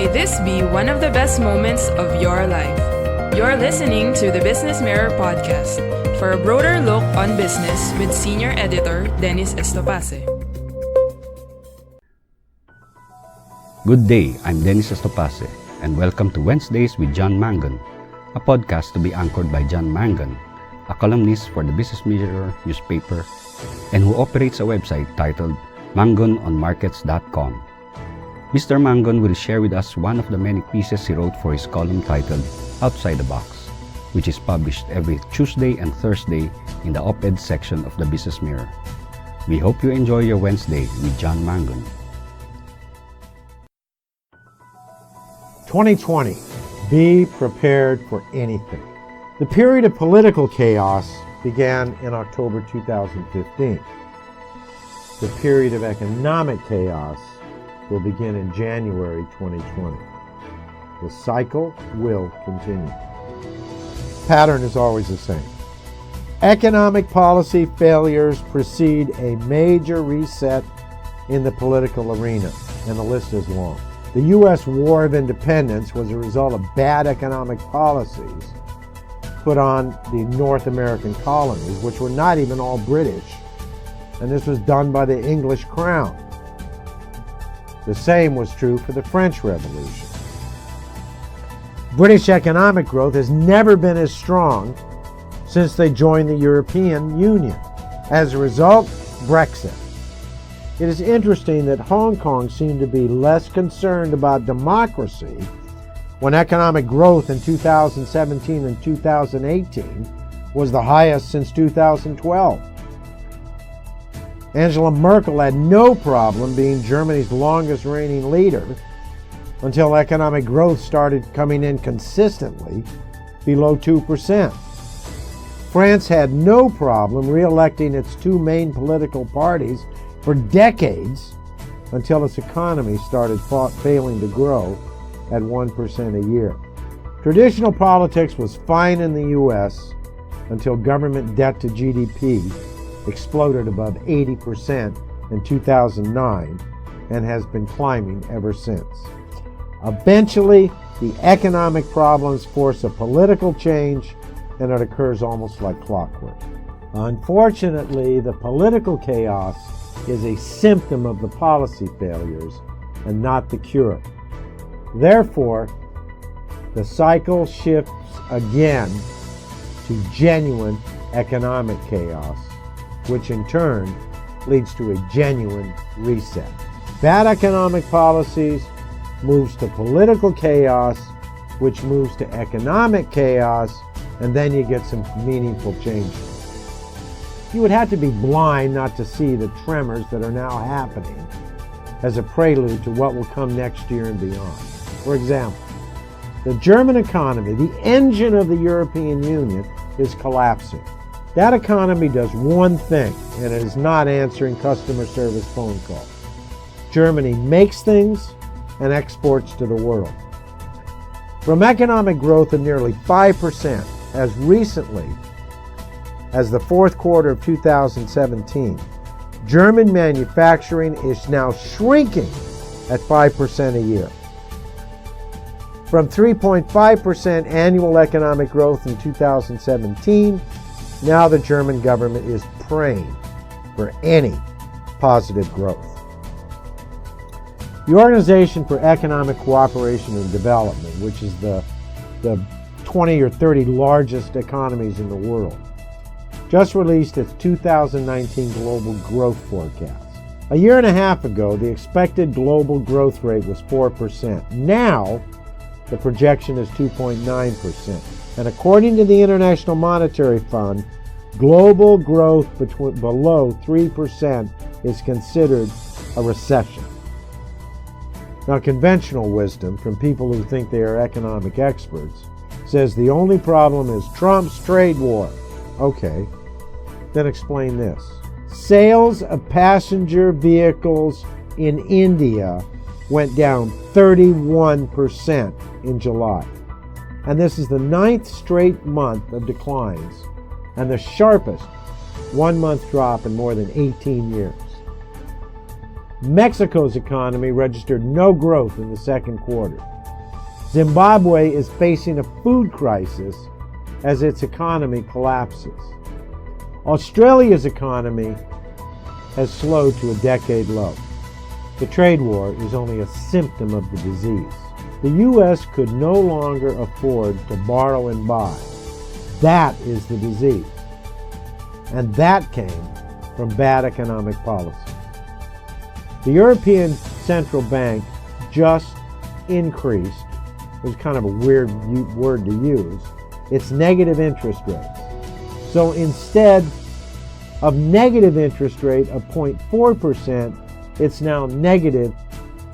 may this be one of the best moments of your life. You're listening to the Business Mirror Podcast for a broader look on business with Senior Editor Dennis Estopace. Good day, I'm Dennis Estopace, and welcome to Wednesdays with John Mangun, a podcast to be anchored by John Mangun, a columnist for the Business Mirror newspaper, and who operates a website titled mangunonmarkets.com. Mr. Mangun will share with us one of the many pieces he wrote for his column titled Outside the Box, which is published every Tuesday and Thursday in the op-ed section of the Business Mirror. We hope you enjoy your Wednesday with John Mangun. 2020. Be prepared for anything. The period of political chaos began in October 2015. The period of economic chaos will begin in January 2020. The cycle will continue. Pattern is always the same. Economic policy failures precede a major reset in the political arena, and the list is long. The U.S. War of Independence was a result of bad economic policies put on the North American colonies, which were not even all British, and this was done by the English crown. The same was true for the French Revolution. British economic growth has never been as strong since they joined the European Union. As a result, Brexit. It is interesting that Hong Kong seemed to be less concerned about democracy when economic growth in 2017 and 2018 was the highest since 2012. Angela Merkel had no problem being Germany's longest reigning leader until economic growth started coming in consistently below 2%. France had no problem re-electing its two main political parties for decades until its economy started failing to grow at 1% a year. Traditional politics was fine in the U.S. until government debt to GDP exploded above 80% in 2009 and has been climbing ever since. Eventually, the economic problems force a political change, and it occurs almost like clockwork. Unfortunately, the political chaos is a symptom of the policy failures and not the cure. Therefore, the cycle shifts again to genuine economic chaos, which in turn leads to a genuine reset. Bad economic policies moves to political chaos, which moves to economic chaos, and then you get some meaningful changes. You would have to be blind not to see the tremors that are now happening as a prelude to what will come next year and beyond. For example, the German economy, the engine of the European Union, is collapsing. That economy does one thing, and it is not answering customer service phone calls. Germany makes things and exports to the world. From economic growth of nearly 5% as recently as the fourth quarter of 2017, German manufacturing is now shrinking at 5% a year. From 3.5% annual economic growth in 2017, now the German government is praying for any positive growth. The Organization for Economic Cooperation and Development, which is the 20 or 30 largest economies in the world, just released its 2019 global growth forecast. A year and a half ago, the expected global growth rate was 4%. Now, the projection is 2.9%. And according to the International Monetary Fund, global growth below 3% is considered a recession. Now, conventional wisdom from people who think they are economic experts says the only problem is Trump's trade war. Okay, then explain this. Sales of passenger vehicles in India went down 31% in July. And this is the 9th straight month of declines and the sharpest one-month drop in more than 18 years. Mexico's economy registered no growth in the second quarter. Zimbabwe is facing a food crisis as its economy collapses. Australia's economy has slowed to a decade low. The trade war is only a symptom of the disease. The U.S. could no longer afford to borrow and buy. That is the disease. And that came from bad economic policy. The European Central Bank just increased, it was kind of a weird word to use, its negative interest rates. So instead of negative interest rate of 0.4%, it's now negative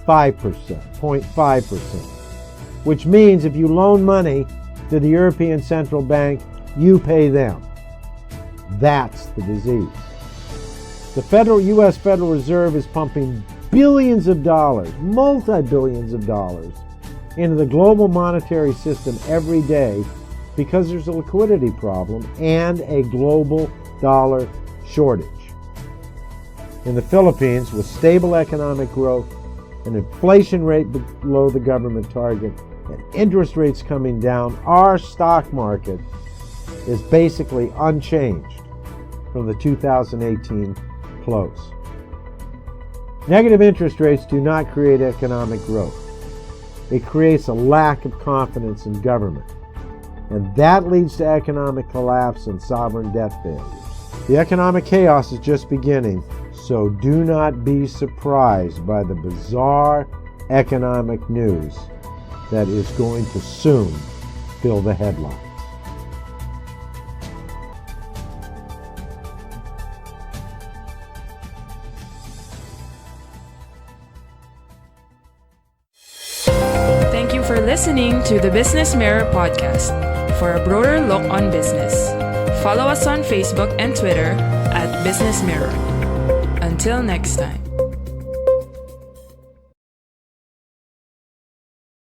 5%, 0.5%, which means if you loan money to the European Central Bank, you pay them. That's the disease. The U.S. Federal Reserve is pumping billions of dollars, multi-billions of dollars, into the global monetary system every day because there's a liquidity problem and a global dollar shortage. In the Philippines, with stable economic growth, an inflation rate below the government target, and interest rates coming down, our stock market is basically unchanged from the 2018 close. Negative interest rates do not create economic growth. It creates a lack of confidence in government, and that leads to economic collapse and sovereign debt failures. The economic chaos is just beginning, so do not be surprised by the bizarre economic news that is going to soon fill the headlines. Thank you for listening to the Business Mirror podcast. For a broader look on business, follow us on Facebook and Twitter at Business Mirror. Until next time.